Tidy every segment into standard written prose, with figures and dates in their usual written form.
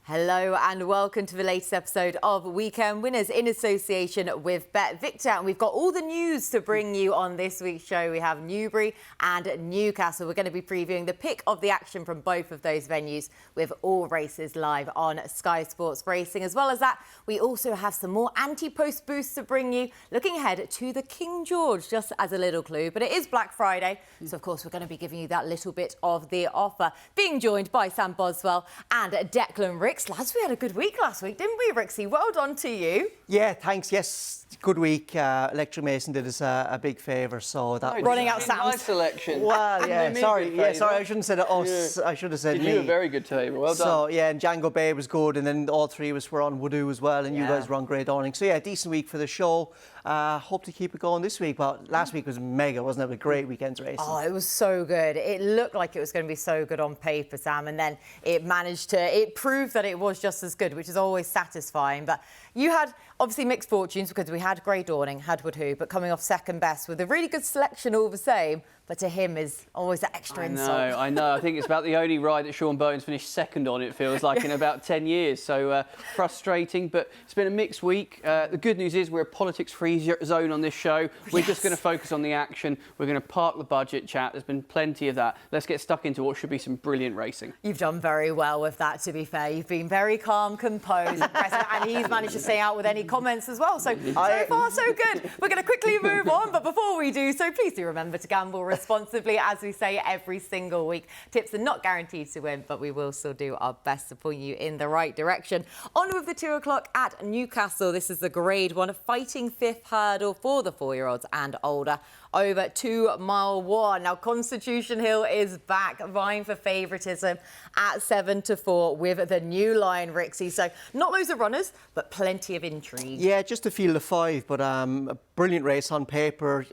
Hello and welcome to the latest episode of Weekend Winners in association with BetVictor. And we've got all the news to bring you on this week's show. We have Newbury and Newcastle. We're going to be previewing the pick of the action from both of those venues with all races live on Sky Sports Racing. As well as that, we also have some more Ante-post boosts to bring you, looking ahead to the King George, just as a little clue. But it is Black Friday, so of course we're going to be giving you that little bit of the offer. Being joined by Sam Boswell and Declan Ricks. Lads, we had a good week last week, didn't we, Rixie? Well done to you. Yeah, thanks. Yes, good week. Electric Mason did us a big favour, so that was running out Sam's. Nice selection. Well, yeah, sorry. I shouldn't have said us. Yeah. I should have said me. You were a very good table. Well done. So yeah, and Django Bay was good, and then all three of us were on Woodoo as well, and you guys were on Great Dawning. So yeah, decent week for the show. Hope to keep it going this week. But last week was mega, wasn't it? A great weekend's racing. Oh, it was so good. It looked like it was going to be so good on paper, Sam, and then it proved that it was just as good, which is always satisfying. But you had obviously mixed fortunes because we had Grey Dawning, had Woodoo, but coming off second best with a really good selection all the same. But to him is always that extra insult. I know. I think it's about the only ride that Sean Bowen's finished second on, it feels like, in about 10 years. So frustrating, but it's been a mixed week. The good news is we're a politics-free zone on this show. We're just going to focus on the action. We're going to park the budget chat. There's been plenty of that. Let's get stuck into what should be some brilliant racing. You've done very well with that, to be fair. You've been very calm, composed, and he's managed to stay out with any comments as well. So far, so good. We're going to quickly move on, but before we do so, please do remember to gamble responsibly, as we say every single week. Tips are not guaranteed to win, but we will still do our best to point you in the right direction. On with the 2 o'clock at Newcastle. This is the Grade 1 fighting fifth hurdle for the 4-year-olds and older. Over 2 mile 1. Now, Constitution Hill is back, vying for favouritism at 7-4 with the new line, Rixie. So not loads of runners, but plenty of intrigue. Yeah, just a field of 5, but a brilliant race on paper.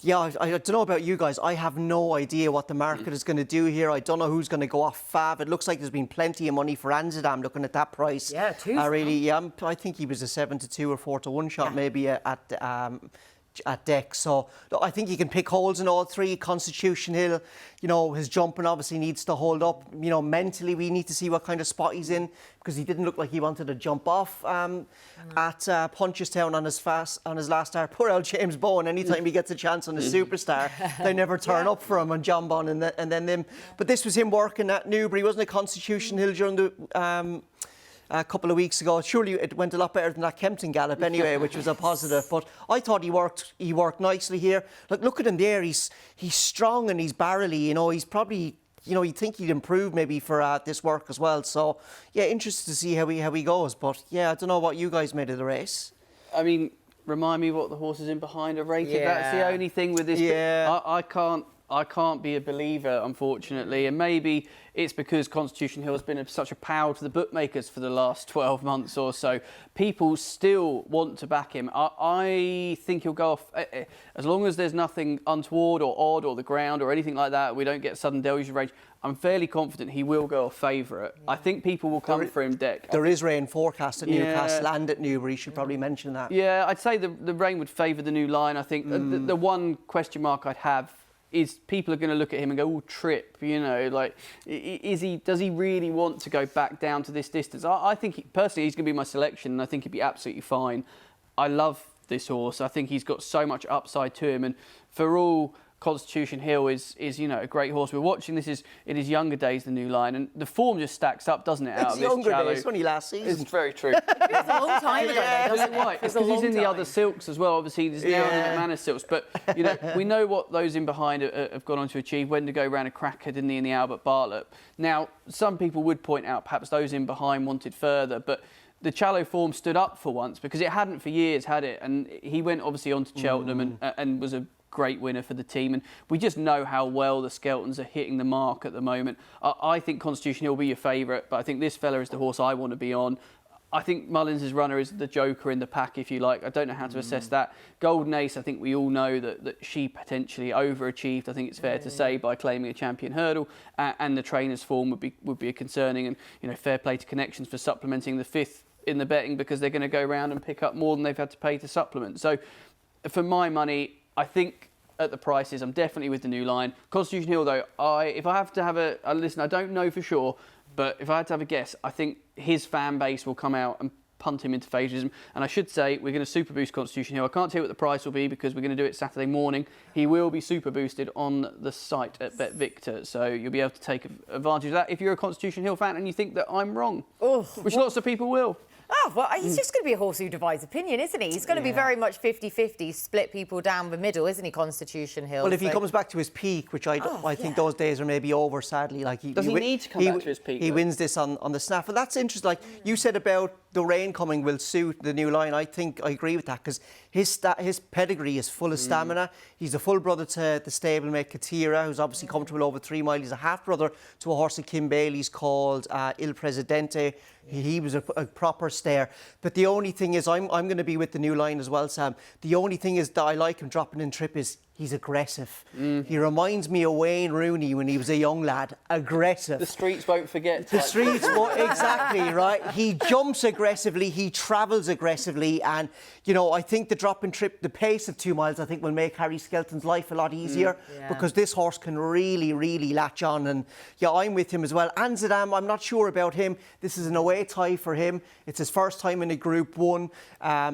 Yeah, I don't know about you guys. I have no idea what the market is going to do here. I don't know who's going to go off Fav. It looks like there's been plenty of money for Amsterdam looking at that price. Yeah, too. I think he was a 7-2 or 4-1 shot maybe at deck. So I think he can pick holes in all three. Constitution Hill, his jumping obviously needs to hold up. Mentally we need to see what kind of spot he's in, because he didn't look like he wanted to jump off at Punchestown on his last start. Poor old James Bowen, anytime he gets a chance on a superstar, they never turn up for him on John Bon and then them. But this was him working at Newbury, wasn't it? Constitution Hill during the a couple of weeks ago. Surely it went a lot better than that Kempton Gallop anyway, which was a positive. But I thought he worked nicely here. Look at him there. He's strong and he's barrely. He's probably, you'd think he'd improve maybe for this work as well. So yeah, interested to see how he goes. But yeah, I don't know what you guys made of the race. I mean, remind me what the horses in behind are rated. Yeah. That's the only thing with this. Yeah. I can't be a believer, unfortunately, and maybe it's because Constitution Hill has been such a power to the bookmakers for the last 12 months or so. People still want to back him. I think he'll go off, as long as there's nothing untoward or odd or the ground or anything like that, we don't get sudden deluge of rage, I'm fairly confident he will go off favourite. I think people will come for him, Deck. There is rain forecast at Newcastle and at Newbury. Should probably mention that. Yeah, I'd say the rain would favour the new line. I think the one question mark I'd have is people are going to look at him and go, "Oh, trip," does he really want to go back down to this distance? I think personally he's going to be my selection, and I think he'd be absolutely fine. I love this horse. I think he's got so much upside to him, and for all Constitution Hill is a great horse. We're watching this in his younger days, the new line, and the form just stacks up, doesn't it? It's younger days, it's only last season. It's very true. It's a long time ago, doesn't it? It's because he's in the other silks as well. Obviously, there's now the Manor silks, but we know what those in behind have gone on to achieve. Wendigo ran a cracker, didn't he, in the Albert Bartlett? Now, some people would point out perhaps those in behind wanted further, but the Challow form stood up for once because it hadn't for years, had it? And he went obviously on to Cheltenham and was a great winner for the team, and we just know how well the Skeltons are hitting the mark at the moment. I think Constitution Hill will be your favourite, but I think this fella is the horse I want to be on. I think Mullins' runner is the joker in the pack, if you like. I don't know how to assess that. Golden Ace, I think we all know that she potentially overachieved, I think it's fair to say, by claiming a champion hurdle, and the trainer's form would be a concerning, and fair play to Connections for supplementing the fifth in the betting, because they're going to go around and pick up more than they've had to pay to supplement. So for my money, I think at the prices, I'm definitely with the new line. Constitution Hill, though, if I have to have a listen, I don't know for sure, But if I had to have a guess, I think his fan base will come out and punt him into favouritism. And I should say, we're going to super boost Constitution Hill. I can't tell you what the price will be because we're going to do it Saturday morning. He will be super boosted on the site at BetVictor. So you'll be able to take advantage of that if you're a Constitution Hill fan and you think that I'm wrong, which lots of people will. Oh, well, he's just going to be a horse who divides opinion, isn't he? He's going to be very much 50-50, split people down the middle, isn't he, Constitution Hill? Well, if he comes back to his peak, which I think those days are maybe over, sadly. Like Does he need to come back to his peak? He wins this on the snaff. And that's interesting. Like you said about the rain coming will suit the new line. I think I agree with that because his pedigree is full of stamina. He's a full brother to the stablemate Katira, who's obviously comfortable over 3 mile. He's a half brother to a horse of Kim Bailey's called Il Presidente. He was a proper stare. But the only thing is, I'm going to be with the new line as well, Sam. The only thing is that I like him dropping in trip is he's aggressive. He reminds me of Wayne Rooney when he was a young lad. Aggressive. The streets won't forget. The streets won't, exactly, right? He jumps aggressively, he travels aggressively, and, you know, I think the drop in trip, the pace of 2 miles, I think will make Harry Skelton's life a lot easier because this horse can really, really latch on. And, yeah, I'm with him as well. Anzadam, I'm not sure about him. This is an away tie for him. It's his first time in a Group 1.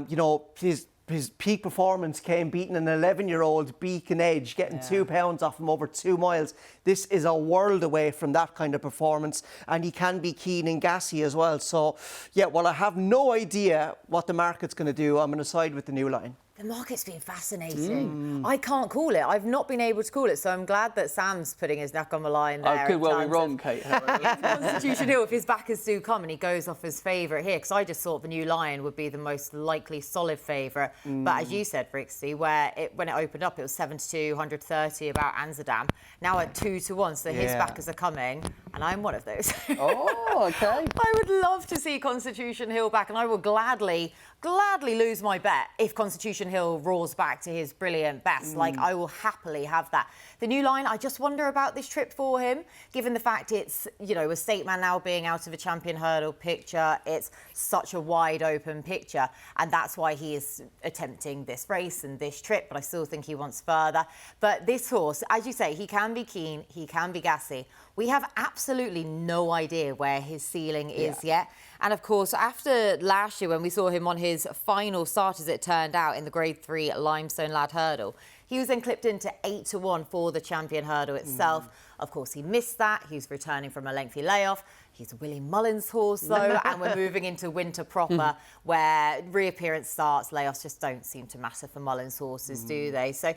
You know, his peak performance came beating an 11-year-old Beacon Edge, getting 2 pounds off him over 2 miles. This is a world away from that kind of performance, and he can be keen and gassy as well. So, yeah, well, I have no idea what the market's going to do. I'm going to side with the new line. The market's been fascinating. I can't call it. I've not been able to call it, so I'm glad that Sam's putting his neck on the line there. I could well be wrong, Kate. Constitution Hill, if his backers do come and he goes off as favourite here, because I just thought the new lion would be the most likely solid favourite. But as you said, Rixie, when it opened up, it was 7-2, 130 about Anzadam. Now at 2-1, so his backers are coming, and I'm one of those. Oh, okay. I would love to see Constitution Hill back, and I will gladly lose my bet if Constitution Hill roars back to his brilliant best. Like, I will happily have that. The new line, I just wonder about this trip for him, given the fact it's, you know, a state man now being out of a champion hurdle picture. It's such a wide open picture, and that's why he is attempting this race and this trip, but I still think he wants further. But this horse, as you say, he can be keen, he can be gassy. We have absolutely no idea where his ceiling is yet. And of course, after last year when we saw him on his final start, as it turned out, in the Grade 3 Limestone Lad Hurdle, he was then clipped into 8-1 for the champion hurdle itself. Of course, he missed that. He's returning from a lengthy layoff. He's a Willie Mullins horse, though, and we're moving into winter proper, where reappearance starts. Layoffs just don't seem to matter for Mullins horses, do they? So,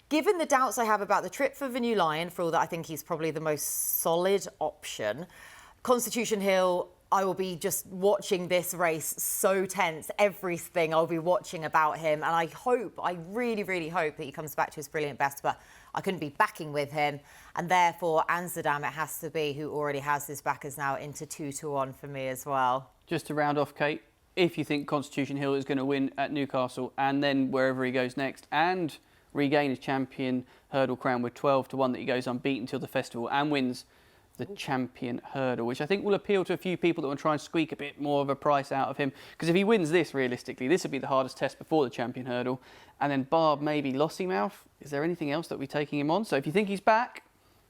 given the doubts I have about the trip for the new lion, for all that I think he's probably the most solid option, Constitution Hill, I will be just watching this race so tense. Everything I'll be watching about him. And I really, really hope that he comes back to his brilliant best. But I couldn't be backing with him. And therefore, Anzadam, it has to be, who already has his backers now into 2-1 for me as well. Just to round off, Kate, if you think Constitution Hill is going to win at Newcastle and then wherever he goes next and regain his champion hurdle crown with 12-1 that he goes unbeaten till the festival and wins the champion hurdle, which I think will appeal to a few people that want to try and squeak a bit more of a price out of him. Because if he wins this, realistically, this would be the hardest test before the champion hurdle. And then Barb, maybe Lossymouth. Is there anything else that we're taking him on? So if you think he's back,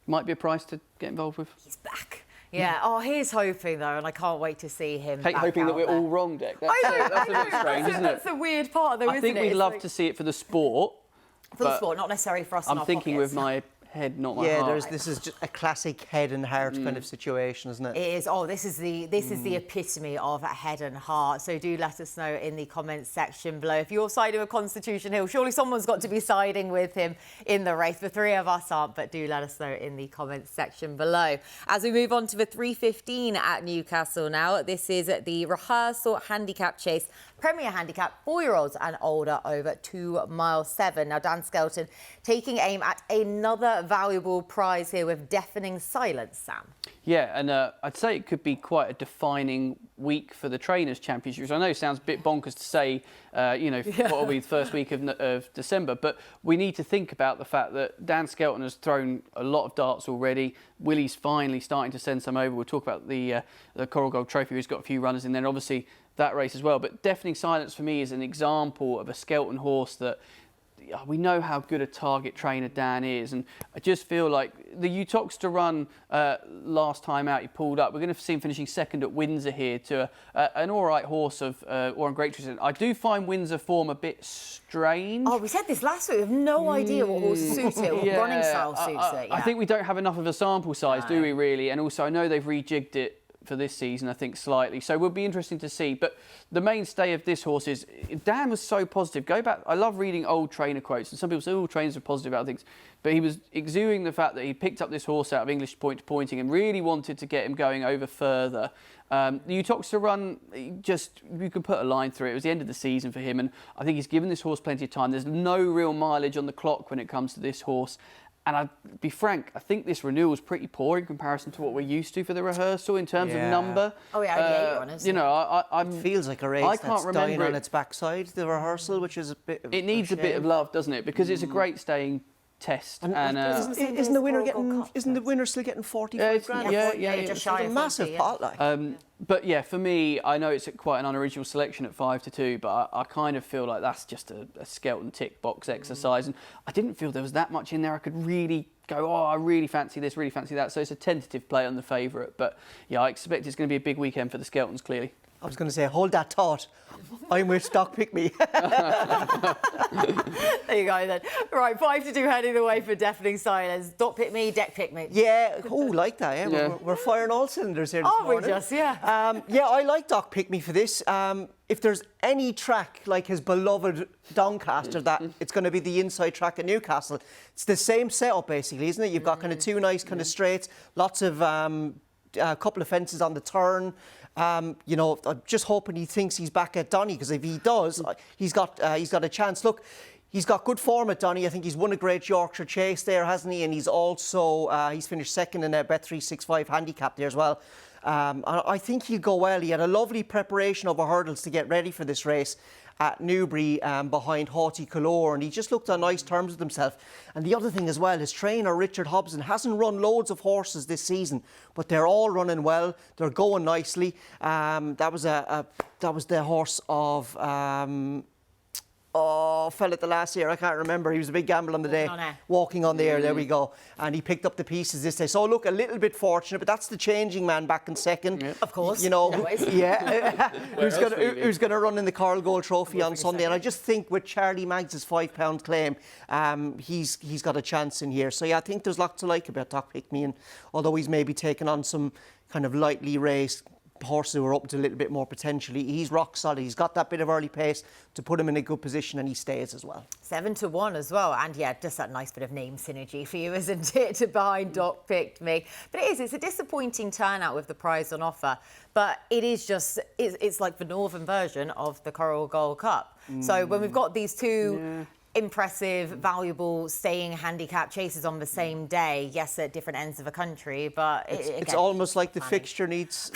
might be a price to get involved with. He's back. Yeah. Oh, here's hoping, though, and I can't wait to see him Kate back hoping that we're there. all wrong, Dec. That's a bit strange, isn't it? That's the weird part, though, isn't it? I think we'd love to see it for the sport. For the sport, not necessarily for us in I'm our thinking pockets. with my head, not my heart. This is just a classic head and heart kind of situation, isn't it? It is. Oh, this is the epitome of head and heart. So do let us know in the comments section below. If you're siding with Constitution Hill, surely someone's got to be siding with him in the race. The three of us aren't, but do let us know in the comments section below. As we move on to the 3:15 at Newcastle now, this is the Rehearsal Handicap Chase. Premier Handicap, 4-year-olds and older over 2 miles 7. Now, Dan Skelton taking aim at another valuable prize here with Deafening Silence, Sam. Yeah, and I'd say it could be quite a defining week for the Trainers' Championship, which I know sounds a bit bonkers to say, what will be the first week of December, but we need to think about the fact that Dan Skelton has thrown a lot of darts already. Willie's finally starting to send some over. We'll talk about the Coral Gold Trophy, who's got a few runners in there, and obviously that race as well. But Deafening Silence for me is an example of a Skelton horse that we know how good a target trainer Dan is, and I just feel like the Uttoxeter run last time out he pulled up, we're going to see him finishing second at Windsor here to an all right horse of Warren Greatreason. I do find Windsor form a bit strange. Oh, we said this last week. We have no idea what horse suits it, what running style suits it. I think we don't have enough of a sample size, do we, really? And also, I know they've rejigged it for this season, I think, slightly. So it will be interesting to see. But the mainstay of this horse is, Dan was so positive. Go back, I love reading old trainer quotes. And some people say, oh, trainers are positive about things. But he was exuding the fact that he picked up this horse out of English point to pointing and really wanted to get him going over further. The Uttoxeter run, you can put a line through it. It was the end of the season for him. And I think he's given this horse plenty of time. There's no real mileage on the clock when it comes to this horse. And I'll be frank, I think this renewal is pretty poor in comparison to what we're used to for the rehearsal in terms of number. Oh, yeah, 8 runners. You know, it feels like a race that's dying on its backside, the rehearsal, which is a bit of it needs a bit of love, doesn't it? Because it's a great staying test. And isn't the winner still getting 45 grand? Yeah, just shy of a massive pot, like. But yeah, for me, I know it's quite an unoriginal selection at 5-2, but I kind of feel like that's just a skeleton tick box exercise. And I didn't feel there was that much in there I could really go, oh, I really fancy this, really fancy that. So it's a tentative play on the favourite. But yeah, I expect it's going to be a big weekend for the Skeltons, clearly. I was going to say, hold that thought. I'm with Stock Pick Me. There you go then. Right, 5-2 heading the way for deafening silence. Stock Pick Me, Deck Pick Me. Yeah, like that. Yeah? We're firing all cylinders here this morning. We just, yeah. Yeah, I like Doc Pick Me for this. If there's any track like his beloved Doncaster, that it's going to be the inside track at Newcastle. It's the same setup basically, isn't it? You've got kind of two nice kind of straights, lots of a couple of fences on the turn. You know, I'm just hoping he thinks he's back at Donny, because if he does, he's got a chance. Look, he's got good form at Donny. I think he's won a great Yorkshire Chase there, hasn't he? And he's also he's finished second in a Bet365 handicap there as well. I think he'll go well. He had a lovely preparation over hurdles to get ready for this race at Newbury behind Haughty Colour, and he just looked on nice terms with himself. And the other thing as well, his trainer Richard Hobson hasn't run loads of horses this season, but they're all running well. They're going nicely. That was the horse of fell at the last year. I can't remember. He was a big gamble on the day. Walking on the air. There we go. And he picked up the pieces this day. So look, a little bit fortunate, but that's the changing man back in second. Yep. Of course. You know, who's going to run in the Coral Gold Trophy on Sunday. And I just think with Charlie Maggs' £5 claim, he's got a chance in here. So yeah, I think there's lots to like about Doc Pick Me. And although he's maybe taken on some kind of lightly raced horses who are up to a little bit more potentially, he's rock solid. He's got that bit of early pace to put him in a good position, and he stays as well. 7-1 as well, and yeah, just that nice bit of name synergy for you, isn't it, behind Doc Picked Me? But it's a disappointing turnout with the prize on offer, but it is just, it's like the northern version of the Coral Gold Cup. So when we've got these two impressive, valuable, staying handicap chases on the same day. Yes, at different ends of the country, but it's almost like the fixture needs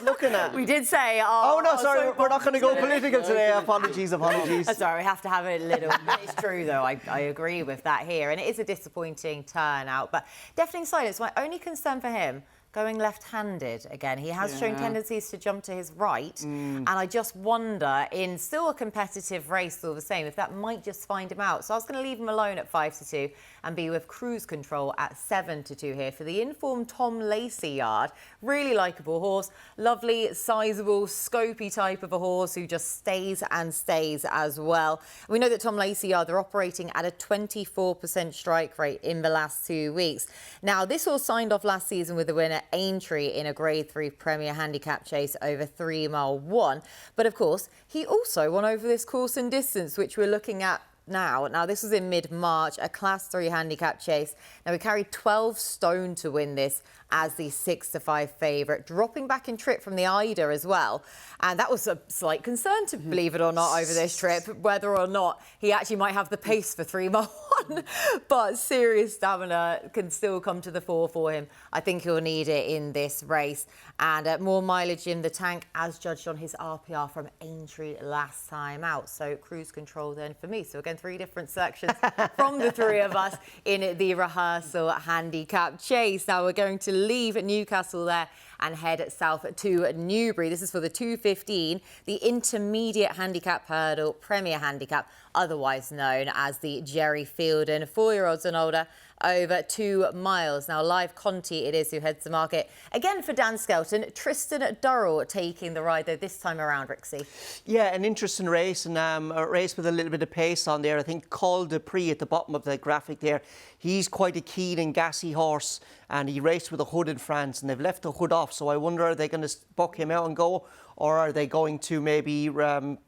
looking at. We did say, sorry, we're not going to go political today. Apologies. Sorry, we have to have a little. It's true though. I agree with that here, and it is a disappointing turnout. But deafening silence. My only concern for him, going left-handed again. He has shown tendencies to jump to his right, and I just wonder, in still a competitive race all the same, if that might just find him out. So I was going to leave him alone at 5-2 and be with Cruise Control at 7-2 here for the informed Tom Lacey yard. Really likeable horse, lovely, sizable, scopy type of a horse who just stays and stays as well. We know that Tom Lacey yard, they're operating at a 24% strike rate in the last 2 weeks. Now, this horse signed off last season with the winner Aintree in a Grade 3 Premier Handicap Chase over 3 Mile 1. But of course, he also won over this course and distance, which we're looking at now. Now, this was in mid-March, a Class 3 Handicap Chase. Now, we carried 12 stone to win this as the 6-5 favourite, dropping back in trip from the Ida as well. And that was a slight concern, to believe it or not, over this trip, whether or not he actually might have the pace for 3 Mile 1. But serious stamina can still come to the fore for him. I think he'll need it in this race. And more mileage in the tank, as judged on his RPR from Aintree last time out. So Cruise Control then for me. So again, 3 different selections from the 3 of us in the Rehearsal Handicap Chase. Now we're going to leave Newcastle there and head south to Newbury. This is for the 2:15, the Intermediate Handicap Hurdle Premier Handicap, otherwise known as the Jerry Feilden, 4-year-olds and older, over 2 miles. Now, live Conti it is who heads the market. Again for Dan Skelton, Tristan Durrell taking the ride, though, this time around, Rixie. Yeah, an interesting race, and a race with a little bit of pace on there. I think Col Dupree at the bottom of the graphic there, he's quite a keen and gassy horse, and he raced with a hood in France, and they've left the hood off. So I wonder, are they going to buck him out and go, or are they going to maybe kind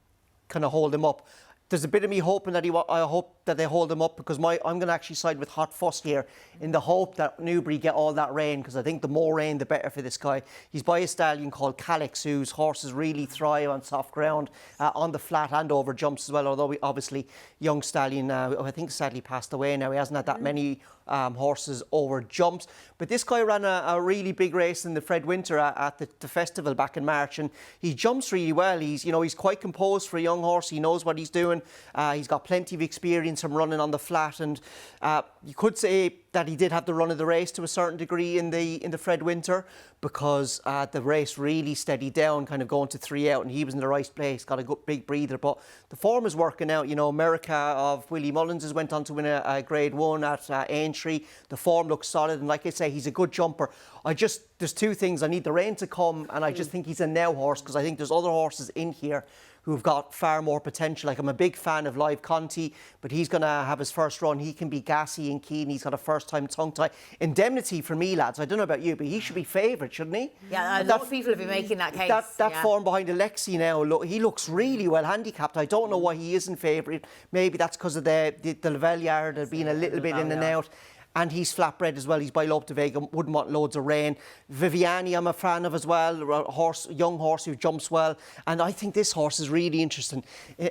of hold him up? There's a bit of me hoping that I hope that they hold him up, because I'm going to actually side with Hot Fuss here in the hope that Newbury get all that rain, because I think the more rain the better for this guy. He's by a stallion called Calix, whose horses really thrive on soft ground, on the flat and over jumps as well, although obviously young stallion, I think sadly passed away now. He hasn't had that many horses over jumps. But this guy ran a really big race in the Fred Winter at the festival back in March, and he jumps really well. He's quite composed for a young horse. He knows what he's doing. He's got plenty of experience from running on the flat, and you could say that he did have the run of the race to a certain degree in the Fred Winter, because the race really steadied down, kind of going to 3 out, and he was in the right place, got a good big breather. But the form is working out. America of Willie Mullins has went on to win a Grade 1 at Aintree. The form looks solid, and like I say, he's a good jumper. There's two things. I need the rain to come, and I just think he's a now horse, because I think there's other horses in here who've got far more potential. Like, I'm a big fan of Live Conti, but he's going to have his first run. He can be gassy and keen. He's got a first-time tongue tie. Indemnity for me, lads. I don't know about you, but he should be favoured, shouldn't he? Yeah, a lot of people have been making that case. That form behind Alexi now, he looks really well handicapped. I don't know why he isn't favoured. Maybe that's because of the Lavalier being a little bit in and out. And he's flat-bred as well. He's by Lope de Vega, wouldn't want loads of rain. Viviani, I'm a fan of as well, young horse who jumps well. And I think this horse is really interesting.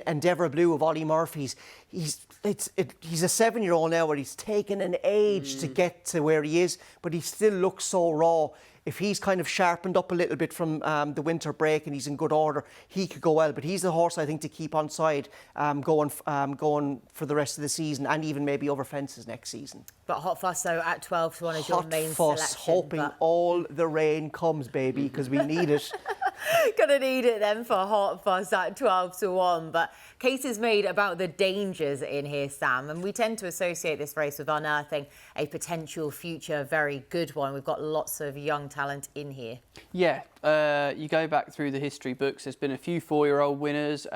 Endeavour Blue of Ollie Murphy's. He's a 7-year-old now, where he's taken an age to get to where he is, but he still looks so raw. If he's kind of sharpened up a little bit from the winter break and he's in good order, he could go well. But he's the horse, I think, to keep on side going for the rest of the season, and even maybe over fences next season. But Hot Fuss, though, at 12 to 1 is your main selection. Hot Fuss, hoping all the rain comes, baby, because we need it. Gonna need it then for Hot Fuss at 12 to 1. But cases made about the dangers in here, Sam, and we tend to associate this race with unearthing a potential future very good one. We've got lots of young talent in here. Yeah, you go back through the history books, there's been a few 4-year-old winners.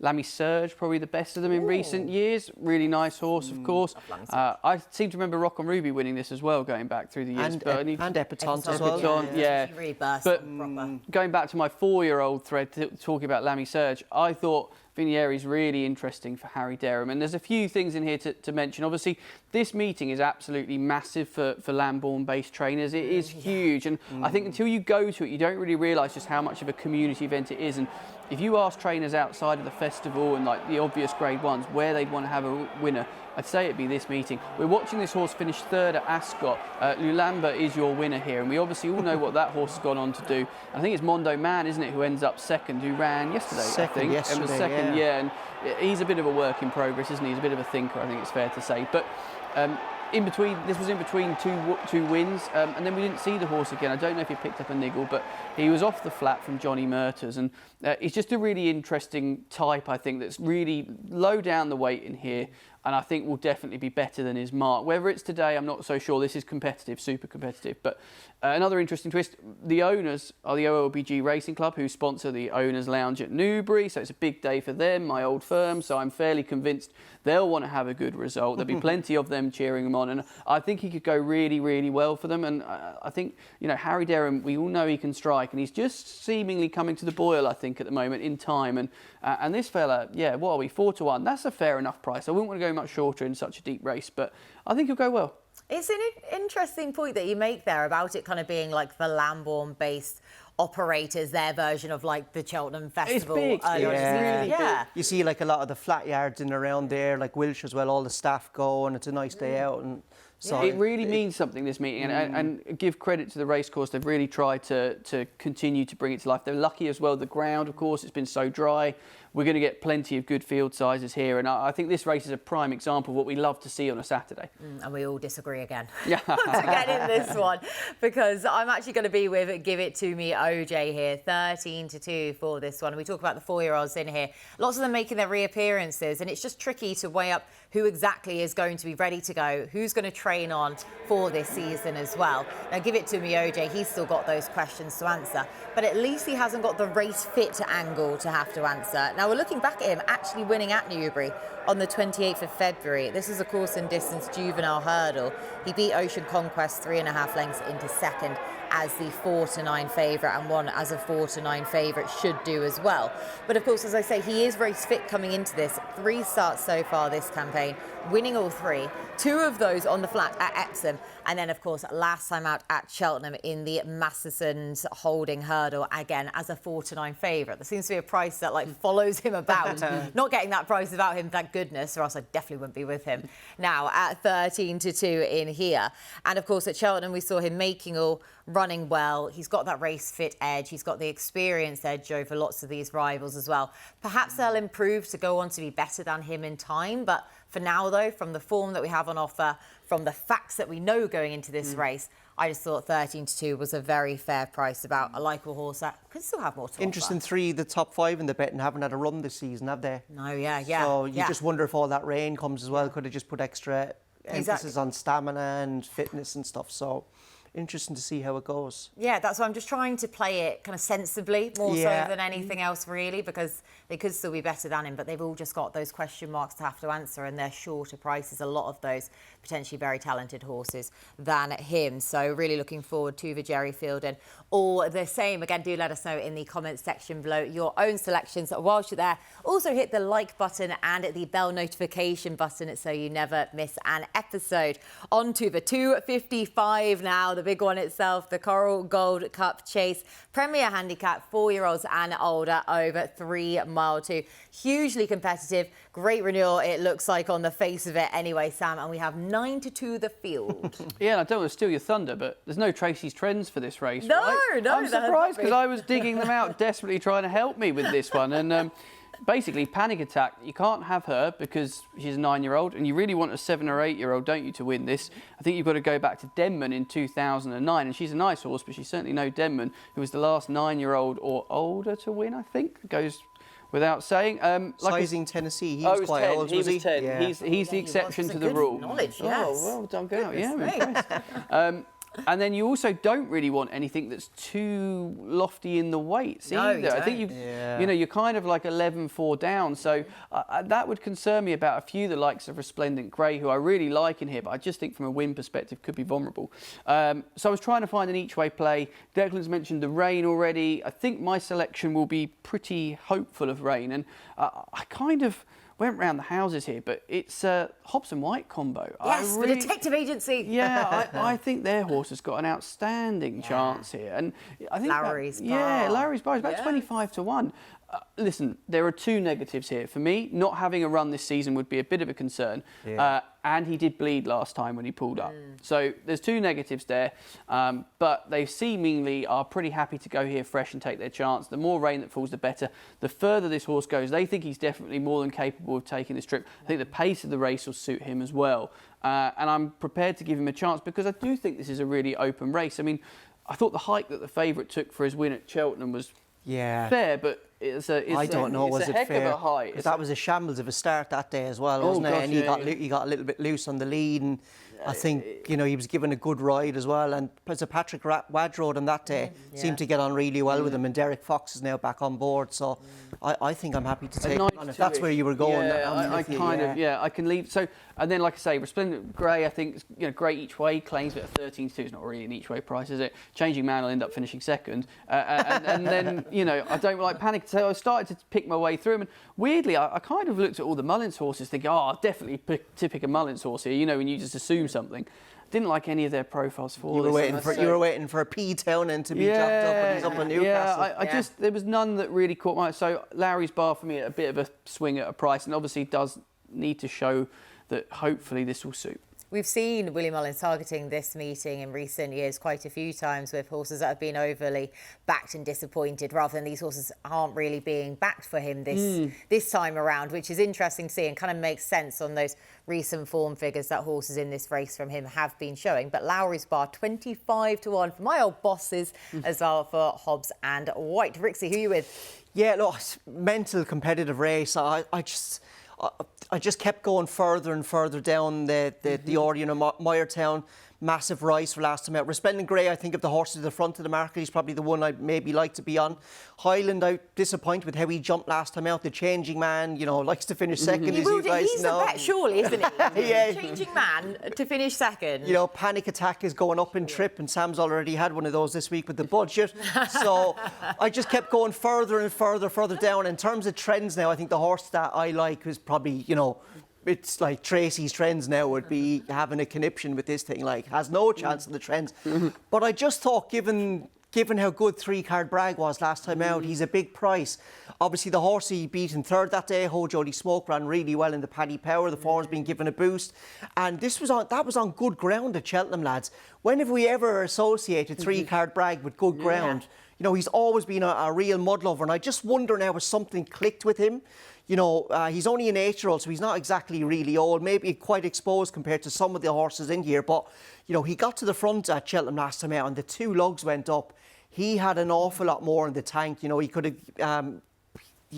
Lammy Surge, probably the best of them in recent years. Really nice horse, of course. I seem to remember Rock and Ruby winning this as well, going back through the years. And Epatante as well. Yeah. Really burst but proper. Going back to my 4-year-old thread, talking about Lammy Surge, I thought Vinieri's really interesting for Harry Derham, and there's a few things in here to mention. Obviously, this meeting is absolutely massive for Lambourne-based trainers. It is huge, and I think until you go to it, you don't really realise just how much of a community event it is. And if you ask trainers outside of the festival and like the obvious Grade 1s where they'd want to have a winner, I'd say it'd be this meeting. We're watching this horse finish 3rd at Ascot. Lulamba is your winner here, and we obviously all know what that horse has gone on to do. And I think it's Mondo Man, isn't it, who ends up 2nd, who ran yesterday, Second, and was 2nd, yeah. And he's a bit of a work in progress, isn't he? He's a bit of a thinker, I think it's fair to say. But this was in between two wins, and then we didn't see the horse again. I don't know if he picked up a niggle, but he was off the flat from Johnny Murters, and he's just a really interesting type, I think, that's really low down the weight in here, and I think will definitely be better than his mark. Whether it's today, I'm not so sure. This is competitive, super competitive. But another interesting twist, the owners are the OLBG Racing Club, who sponsor the Owners Lounge at Newbury, so it's a big day for them, my old firm, so I'm fairly convinced they'll want to have a good result. There'll be plenty of them cheering him on, and I think he could go really, really well for them. And I think, Harry Derham, we all know he can strike, and he's just seemingly coming to the boil, I think, at the moment in time. And this fella, yeah, what are we, 4 to 1? That's a fair enough price. I wouldn't want to go much shorter in such a deep race, but I think he'll go well. It's an interesting point that you make there about it kind of being like the Lambourne-based operators, their version of like the Cheltenham Festival. It's big. Yeah. You see like a lot of the flat yards in and around there, like Wiltshire as well, all the staff go, and it's a nice day out. And so it really means something, this meeting, and give credit to the racecourse. They've really tried to continue to bring it to life. They're lucky as well. The ground, of course, it's been so dry. we're going to get plenty of good field sizes here. And I think this race is a prime example of what we love to see on a Saturday. And we all disagree again. Yeah. Again in this one, because I'm actually going to be with Give It To Me OJ here, 13-2 for this one. We talk about the 4-year-olds in here. Lots of them making their reappearances, and it's just tricky to weigh up who exactly is going to be ready to go, who's going to train on for this season as well. Now, Give It To Me OJ, he's still got those questions to answer, but at least he hasn't got the race fit angle to have to answer. Now, we're looking back at him actually winning at Newbury on the 28th of February. This is a course and distance juvenile hurdle. He beat Ocean Conquest 3.5 lengths into second as the 4-9 favourite, and won as a 4-9 favourite should do as well. But of course, as I say, he is race fit coming into this. 3 starts so far this campaign, winning all 3. 2 of those on the flat at Epsom, and then of course last time out at Cheltenham in the Masterson's Holding Hurdle, again as a 4-9 favourite. There seems to be a price that follows him about. Not getting that price without him, thank goodness, or else I definitely wouldn't be with him. Now at 13-2 in here, and of course at Cheltenham we saw him making all, running well. He's got that race fit edge. He's got the experience edge over lots of these rivals as well. Perhaps they'll improve to go on to be better than him in time. But for now, though, from the form that we have on offer, from the facts that we know going into this race, I just thought 13-2 was a very fair price about a likeable horse that could still have more to Interesting, offer. 3 the top 5 in the betting haven't had a run this season, have they? No, yeah. So you just wonder if all that rain comes as well. Could have just put extra emphasis on stamina and fitness and stuff. So interesting to see how it goes. Yeah, that's why I'm just trying to play it kind of sensibly, more so than anything else really, because they could still be better than him, but they've all just got those question marks to have to answer, and they're shorter prices, a lot of those potentially very talented horses than him. So really looking forward to the Jerry Feilden. All the same, again, do let us know in the comments section below your own selections. Whilst you're there, also hit the like button and the bell notification button so you never miss an episode. On to the 255 now, the big one itself, the Coral Gold Cup Chase. Premier Handicap, 4-year-olds and older, over 3 mile 2. Hugely competitive, great renewal, it looks like on the face of it anyway, Sam, and we have 9-2 the field. Yeah, and I don't want to steal your thunder, but there's no Tracey's Trends for this race, No, right? no, I'm surprised because I was digging them out, desperately trying to help me with this one. And basically, Panic Attack, you can't have her because she's a 9-year-old, and you really want a 7 or 8-year-old, don't you, to win this? I think you've got to go back to Denman in 2009, and she's a nice horse, but she's certainly no Denman, who was the last 9-year-old or older to win, I think. It goes without saying. Sizing Tennessee, he was quite 10. old, he was 10? Yeah. He's the exception to the rule. Knowledge, yes. Oh, well done, girl. Yeah, I'm impressed. And then you also don't really want anything that's too lofty in the weights either. You I think you know, you're kind of like 11-4 down. So that would concern me about a few, the likes of Resplendent Grey, who I really like in here, but I just think from a win perspective could be vulnerable. So I was trying to find an each way play. Declan's mentioned the rain already. I think my selection will be pretty hopeful of rain. And I kind of went round the houses here, but it's a Hobson White combo. Yes, the detective agency. Yeah, I think their horse has got an outstanding chance here. And I think Lowry's Bar. Yeah, Lowry's Bar is about 25-1. Listen, there are 2 negatives here. For me, not having a run this season would be a bit of a concern. Yeah. And he did bleed last time when he pulled up. So there's 2 negatives there. But they seemingly are pretty happy to go here fresh and take their chance. The more rain that falls, the better. The further this horse goes, they think he's definitely more than capable of taking this trip. I think the pace of the race will suit him as well. And I'm prepared to give him a chance because I do think this is a really open race. I mean, I thought the hike that the favourite took for his win at Cheltenham was fair, but it's a heck of a height. That was a shambles of a start that day as well, wasn't it? And he got a little bit loose on the lead, and I think he was given a good ride as well. And Patrick Wadrode on that day seemed to get on really well with him, and Derek Fox is now back on board. So I think I'm happy to take him on if that's where you were going. Yeah, I can leave. So and then, like I say, Resplendent Grey, I think great each way. Claims at 13-2 is not really an each way price, is it? Changing Man will end up finishing second, and then I don't like Panic. So I started to pick my way through them, and weirdly, I kind of looked at all the Mullins horses, thinking, I'll definitely pick a Mullins horse here. When you just assume something. Didn't like any of their profiles for you were waiting for a P-Town and to be chopped up, and he's up in Newcastle. I just there was none that really caught my eye. So Lowry's Bar for me a bit of a swing at a price, and obviously does need to show that hopefully this will suit. we've seen Willie Mullins targeting this meeting in recent years quite a few times with horses that have been overly backed and disappointed, rather than these horses aren't really being backed for him this time around, which is interesting to see and kind of makes sense on those recent form figures that horses in this race from him have been showing. But Lowry's Bar 25-1 for my old bosses as well for Hobbs and White. Rixie, who are you with? Yeah, look, mental competitive race. I just kept going further and further down the order. You know, Meyertown, massive rise for last time out. Resplendent Grey, I think, of the horses at the front of the market, he's probably the one I'd maybe like to be on. Highland, I'm disappointed with how he jumped last time out. The Changing Man, you know, likes to finish second, as you guys he's know. the bet, surely, isn't he? Yeah. Changing Man to finish second. You know, Panic Attack is going up in trip, and Sam's already had one of those this week with the budget. So I just kept going further and further down. In terms of trends now, I think the horse that I like is probably, you know, it's like Tracey's Trends now would be having a conniption with this thing, like, has no chance in the Trends. But I just thought, given how good 3-Card Bragg was last time out, he's a big price. Obviously, the horse he beat in third that day, Ho Jody Smoke, ran really well in the Paddy Power. The form's been given a boost. And that was on good ground at Cheltenham, lads. When have we ever associated 3-Card Bragg with good ground? You know, he's always been a real mudlover. And I just wonder now if something clicked with him. You know, he's only an 8-year-old, so he's not exactly really old, maybe quite exposed compared to some of the horses in here. But, you know, he got to the front at Cheltenham last time out and the 2 lugs went up. He had an awful lot more in the tank. You know, he could have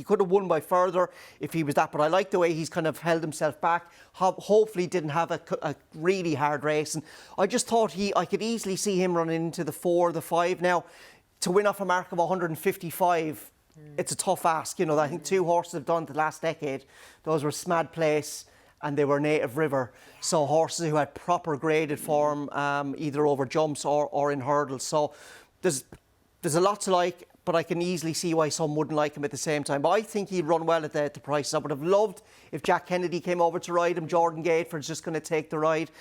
won by further if he was that. But I like the way he's kind of held himself back. Hopefully didn't have a really hard race. And I just thought I could easily see him running into the 4, the 5. Now, to win off a mark of 155... It's a tough ask, you know. I think 2 horses have done it the last decade. Those were Smad Place and they were Native River. So horses who had proper graded form, either over jumps or in hurdles. So there's a lot to like, but I can easily see why some wouldn't like him at the same time. But I think he'd run well at the prices. I would have loved if Jack Kennedy came over to ride him. Jordan Gateford's just going to take the ride.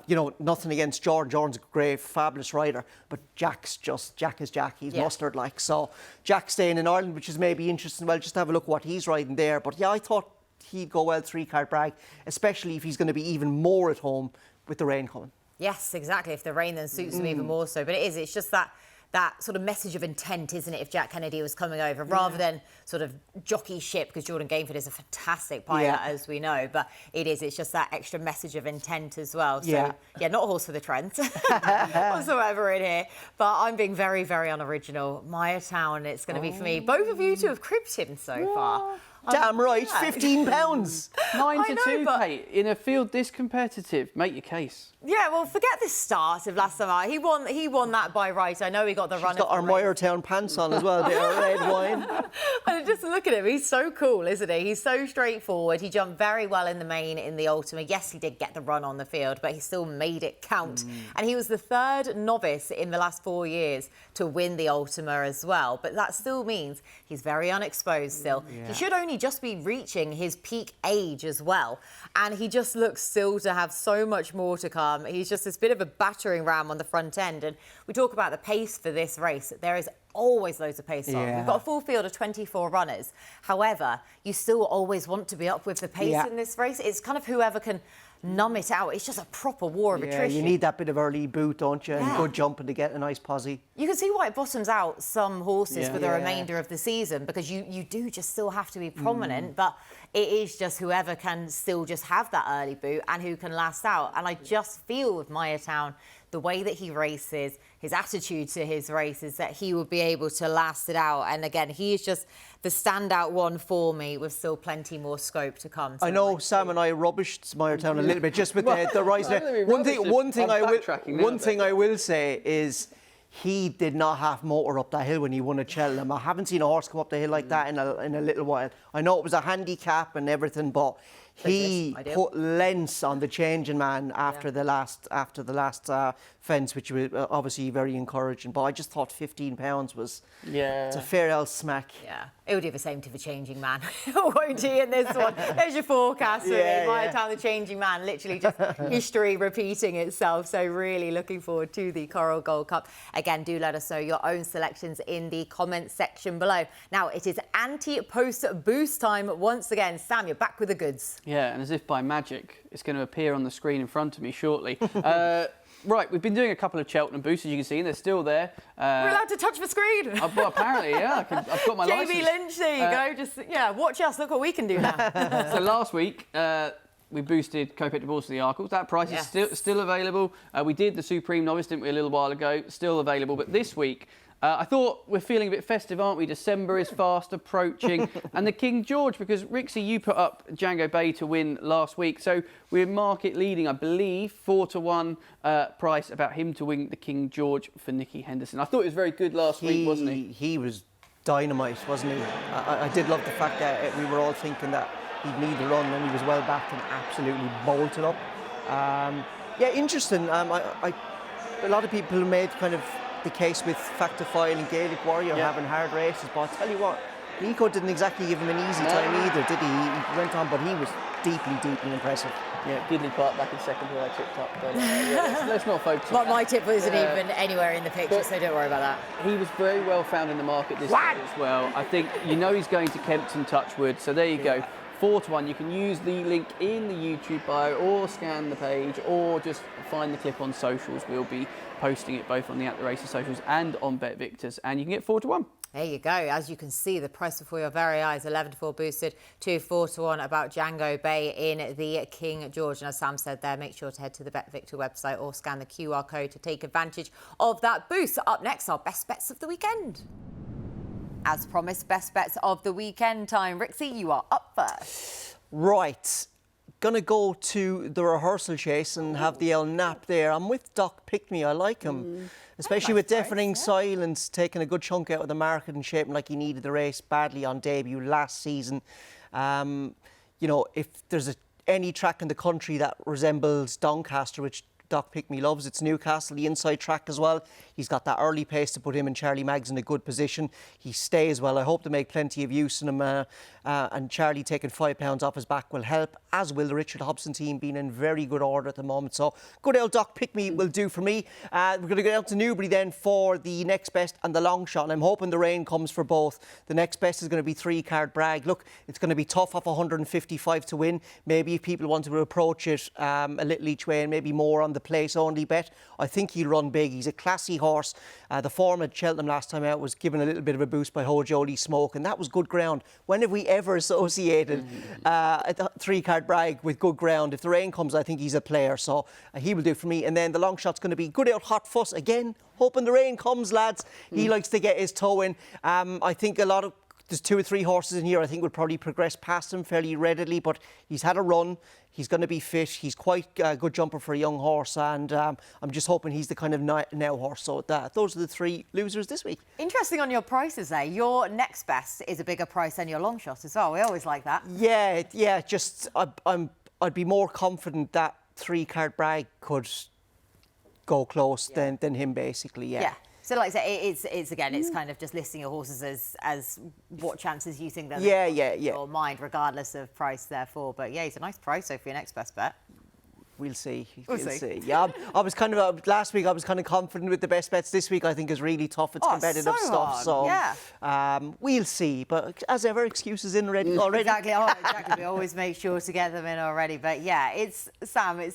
You know, nothing against Jordan. Jordan's a great, fabulous rider. But Jack is Jack. He's mustard like. So Jack staying in Ireland, which is maybe interesting. Well, just have a look what he's riding there. But yeah, I thought he'd go well 3-Card Bragg, especially if he's going to be even more at home with the rain coming. Yes, exactly. If the rain then suits him even more so. But it's just that sort of message of intent, isn't it, if Jack Kennedy was coming over, rather than sort of jockey ship, because Jordan Gainford is a fantastic pilot, as we know, but it's just that extra message of intent as well. So, not a horse for the Trent whatsoever in here. But I'm being very, very unoriginal. Meyertown, it's going to be for me. Both of you two have cribbed him so far. Damn right, £15. 9 to 2, Kate. In a field this competitive, make your case. Yeah, well, forget the start of last summer. He won that by right. I know he got the run. He's got our Meyertown pants on as well, a bit of red wine. And just look at him. He's so cool, isn't he? He's so straightforward. He jumped very well in the main in the Ultima. Yes, he did get the run on the field, but he still made it count. And he was the 3rd novice in the last 4 years to win the Ultima as well. But that still means he's very unexposed still. He should only just be reaching his peak age as well. And he just looks still to have so much more to come. He's just this bit of a battering ram on the front end. And we talk about the pace for this race. There is always loads of pace on. We've got a full field of 24 runners. However, you still always want to be up with the pace in this race. It's kind of whoever can numb it out. It's just a proper war of attrition. You need that bit of early boot, don't you? And good jumping to get a nice posse. You can see why it bottoms out some horses for the remainder of the season, because you do just still have to be prominent, but it is just whoever can still just have that early boot and who can last out. And I just feel with Meyertown, the way that he races, his attitude to his races, that he would be able to last it out. And again, he is just the standout one for me, with still plenty more scope to come. I know Sam and I rubbished Meyertown a little bit just with the rise. One thing I will say is he did not have motor up that hill when he won at Cheltenham. I haven't seen a horse come up the hill like that in a little while. I know it was a handicap and everything, but he put lengths on the Changing Man after the last fence, which was obviously very encouraging. But I just thought £15 was it's a fair old smack. Yeah, it would do the same to the Changing Man, won't he? In this one, there's your forecast. Meyertown, the Changing Man, literally just history repeating itself. So really looking forward to the Coral Gold Cup. Again, do let us know your own selections in the comments section below. Now it is Ante-post boost time once again. Sam, you're back with the goods. Yeah, and as if by magic, it's going to appear on the screen in front of me shortly. Right, we've been doing a couple of Cheltenham boosts, as you can see, and they're still there. We're allowed to touch the screen. Well, apparently, yeah. I've got my licence. Jamie Lynch, there you go. Just, watch us. Look what we can do now. So last week, we boosted Kopek de Bourse of the Arkles. That price is still available. We did the Supreme Novice, didn't we, a little while ago? Still available. But this week, I thought we're feeling a bit festive, aren't we? December is fast approaching. And the King George, because Rixie, you put up Django Bay to win last week. So we're market leading, I believe, 4-1 price about him to win the King George for Nicky Henderson. I thought it was very good last week, wasn't he? He was dynamite, wasn't he? I did love the fact that we were all thinking that he'd need the run, and he was well backed and absolutely bolted up. Interesting. A lot of people made kind of the case with Factor File and Gaelic Warrior having hard races, but I'll tell you what, Nico didn't exactly give him an easy time either, did he? He went on, but he was deeply impressive. Yeah, Gidley Park back in second where I tipped up. But let's not focus on that. My tip wasn't even anywhere in the picture, so don't worry about that. He was very well found in the market this year as well. I think, he's going to Kempton Touchwood, so there you go. 4-1. You can use the link in the YouTube bio or scan the page or just find the clip on socials. We'll be posting it both on the At The Races socials and on BetVictor's, and you can get 4-1. There you go. As you can see, the price before your very eyes, 11-4 boosted to 4-1 about Django Bay in the King George. And as Sam said there, make sure to head to the BetVictor website or scan the QR code to take advantage of that boost. Up next, our best bets of the weekend. As promised, best bets of the weekend time. Rixie, you are up first. Right. Gonna go to the Rehearsal Chase and have the El Nap there. I'm with Doc Pickme. I like him. Especially with Deafening Silence taking a good chunk out of the market and shaping like he needed the race badly on debut last season. If there's any track in the country that resembles Doncaster, which Doc Pickme loves, it's Newcastle, the inside track as well. He's got that early pace to put him and Charlie Maggs in a good position. He stays well. I hope to make plenty of use in him. And Charlie taking £5 off his back will help, as will the Richard Hobson team being in very good order at the moment. So good old Doc Pickme will do for me. We're going to go down to Newbury then for the next best and the long shot. And I'm hoping the rain comes for both. The next best is going to be 3-card Bragg. Look, it's going to be tough off 155 to win. Maybe if people want to approach it a little each way and maybe more on the place only bet, I think he'll run big. He's a classy horse. The form at Cheltenham last time out was given a little bit of a boost by Holy Smoke, and that was good ground. When have we ever associated a 3-card Bragg with good ground? If the rain comes, I think he's a player, so he will do for me. And then the long shot's going to be good out Hot Fuss again. Hoping the rain comes, lads. He likes to get his toe in. I think there's 2 or 3 horses in here I think would probably progress past him fairly readily, but he's had a run. He's going to be fit. He's quite a good jumper for a young horse, and I'm just hoping he's the kind of now horse. So those are the 3 losers this week. Interesting on your prices there. Your next best is a bigger price than your long shot as well. We always like that. Yeah. Just I'd be more confident that 3-card Bragg could go close than him, basically. Yeah. So like I say, it's again, it's kind of just listing your horses as what chances you think that your mind, regardless of price, therefore. But yeah, he's a nice price so for your next best bet. We'll see. Yeah, I was kind of last week. I was kind of confident with the best bets. This week, I think is really tough. It's competitive stuff. So we'll see. But as ever, excuses in already. Exactly. We always make sure to get them in already. But yeah, it's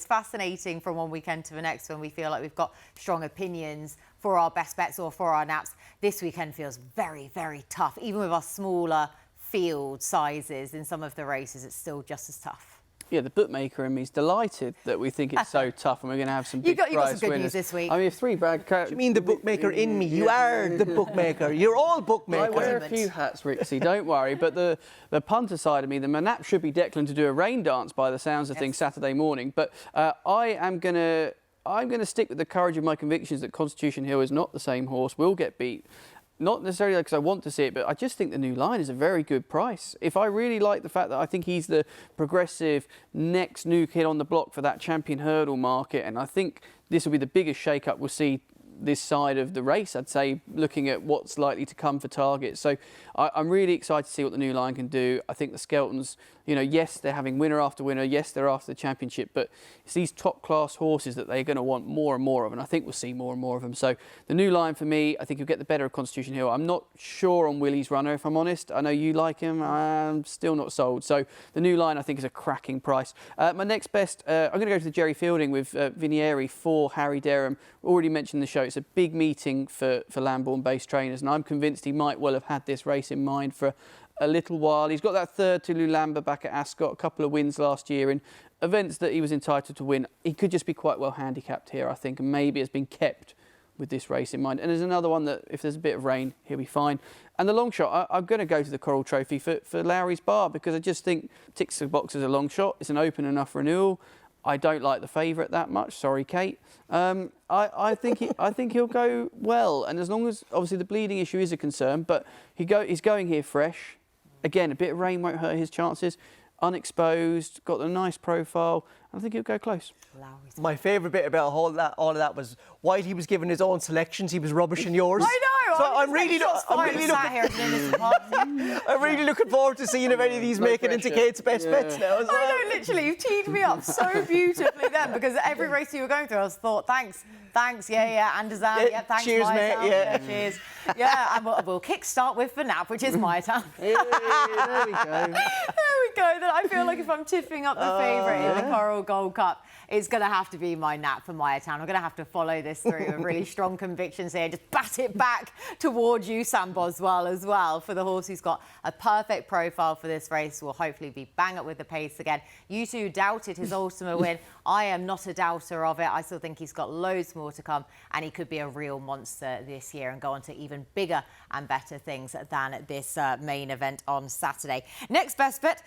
fascinating from one weekend to the next when we feel like we've got strong opinions for our best bets or for our naps. This weekend feels very, very tough. Even with our smaller field sizes in some of the races, it's still just as tough. Yeah, the bookmaker in me is delighted that we think it's so tough and we're going to have some big prize winners. You got some good news this week. I mean, if 3 Bragg... You mean the bookmaker in me? You are the bookmaker. You're all bookmakers. I wear a few hats, Rixie, don't worry. But the punter side of me, the nap should be Declan to do a rain dance by the sounds of things Saturday morning. But I'm going to stick with the courage of my convictions that Constitution Hill is not the same horse, will get beat. Not necessarily because I want to see it, but I just think the new line is a very good price. If I really like the fact that I think he's the progressive next new kid on the block for that champion hurdle market, and I think this will be the biggest shake-up we'll see this side of the race, I'd say, looking at what's likely to come for targets. So I'm really excited to see what the New Line can do. I think the Skeltons, you know, yes, they're having winner after winner. Yes, they're after the championship, but it's these top class horses that they're going to want more and more of, and I think we'll see more and more of them. So the New Line for me, I think you'll get the better of Constitution Hill. I'm not sure on Willie's runner, if I'm honest. I know you like him. I'm still not sold. So the New Line, I think, is a cracking price. My next best, I'm going to go to the Jerry Feilding with Vinieri for Harry Derham. Already mentioned in the show, it's a big meeting for Lambourne-based trainers, and I'm convinced he might well have had this race in mind for a little while. He's got that third to Lulamba back at Ascot, a couple of wins last year in events that he was entitled to win. He could just be quite well handicapped here, I think, and maybe has been kept with this race in mind. And there's another one that if there's a bit of rain, he'll be fine. And the long shot, I'm going to go to the Coral Trophy for Lowry's Bar, because I just think ticks the box as a long shot. It's an open enough renewal. I don't like the favourite that much. Sorry, Kate. I think he'll go well, and as long as obviously the bleeding issue is a concern, but he's going here fresh. Again, a bit of rain won't hurt his chances. Unexposed, got a nice profile. I think he'll go close. My favourite bit about all of that was while he was giving his own selections, he was rubbishing yours. I know. So I'm really looking forward to seeing if any of these make it into Kate's best bets now as well. I know, literally, you've teed me up so beautifully then, because every race you were going through, I was thought, thanks, Andazan, thanks, cheers, mate, cheers. Yeah, and we'll kickstart with Fanap, which is my town. There we go. There we go. Then I feel like if I'm tipping up the favourite in the Coral Gold Cup, it's going to have to be my Nap for Maya Town. I'm going to have to follow this through with really strong convictions here. Just bat it back towards you, Sam Boswell, as well, for the horse who's got a perfect profile for this race. Will hopefully be bang up with the pace again. You two doubted his ultimate win. I am not a doubter of it. I still think he's got loads more to come, and he could be a real monster this year and go on to even bigger and better things than this main event on Saturday. Next best bet,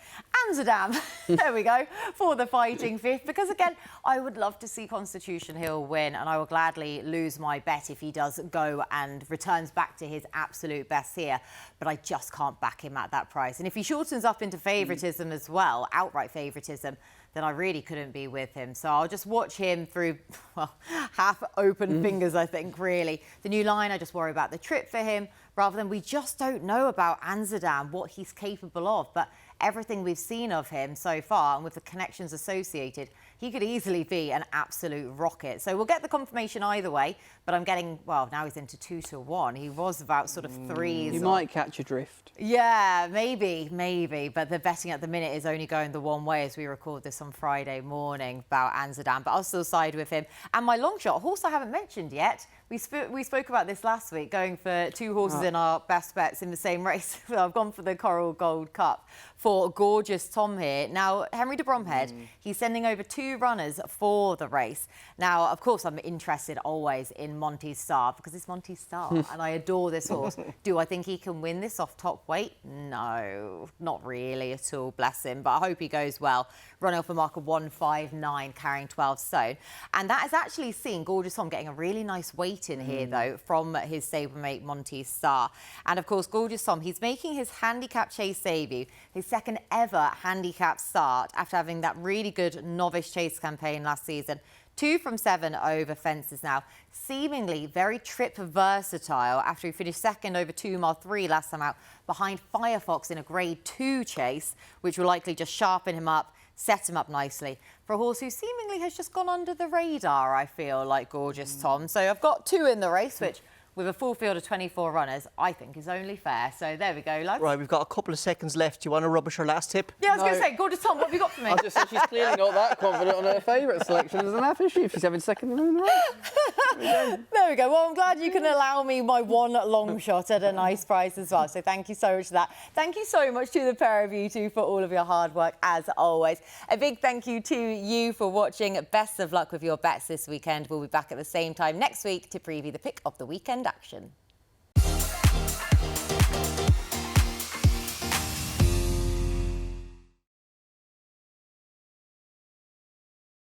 Amsterdam. There we go, for the fighting fifth, because again, I would love to see Constitution Hill win, and I will gladly lose my bet if he does go and returns back to his absolute best here, but I just can't back him at that price. And if he shortens up into favouritism as well, outright favouritism, then I really couldn't be with him. So I'll just watch him through, well, half open fingers, I think, really. The New Line, I just worry about the trip for him, rather than we just don't know about Amsterdam, what he's capable of. But everything we've seen of him so far, and with the connections associated, he could easily be an absolute rocket. So we'll get the confirmation either way, but I'm getting, well, now he's into 2-1. He was about sort of threes. You might catch a drift. Yeah, maybe. But the betting at the minute is only going the one way as we record this on Friday morning about Amsterdam. But I'll still side with him. And my long shot horse I haven't mentioned yet. We spoke about this last week, going for two horses in our best bets in the same race. So I've gone for the Coral Gold Cup for Gorgeous Tom here. Now, Henry de Bromhead, he's sending over two runners for the race. Now, of course, I'm interested always in Monty's Star, because it's Monty's Star and I adore this horse. Do I think he can win this off top weight? No, not really at all, bless him. But I hope he goes well. Run off a mark of 159, carrying 12 stone. And that has actually seen Gorgeous Tom getting a really nice weight in here, though, from his stablemate Monty's Star. And of course, Gorgeous Tom, he's making his handicap chase debut, his second ever handicap start after having that really good novice chase campaign last season. 2 from 7 over fences now. Seemingly very trip versatile after he finished second over 2 mile 3 last time out behind Firefox in a grade 2 chase, which will likely just sharpen him up, set him up nicely for a horse who seemingly has just gone under the radar, I feel, like Gorgeous Tom. So I've got 2 in the race, which with a full field of 24 runners, I think is only fair. So there we go, lads. Right, we've got a couple of seconds left. Do you want to rubbish our last tip? Yeah, I was going to say, Gorgeous Tom, what have you got for me? I just said she's clearly not that confident on her favourite selections, and that is she if she's having second in the race. There we go. Well, I'm glad you can allow me my one long shot at a nice price as well. So thank you so much for that. Thank you so much to the pair of you two for all of your hard work, as always. A big thank you to you for watching. Best of luck with your bets this weekend. We'll be back at the same time next week to preview the pick of the weekend action.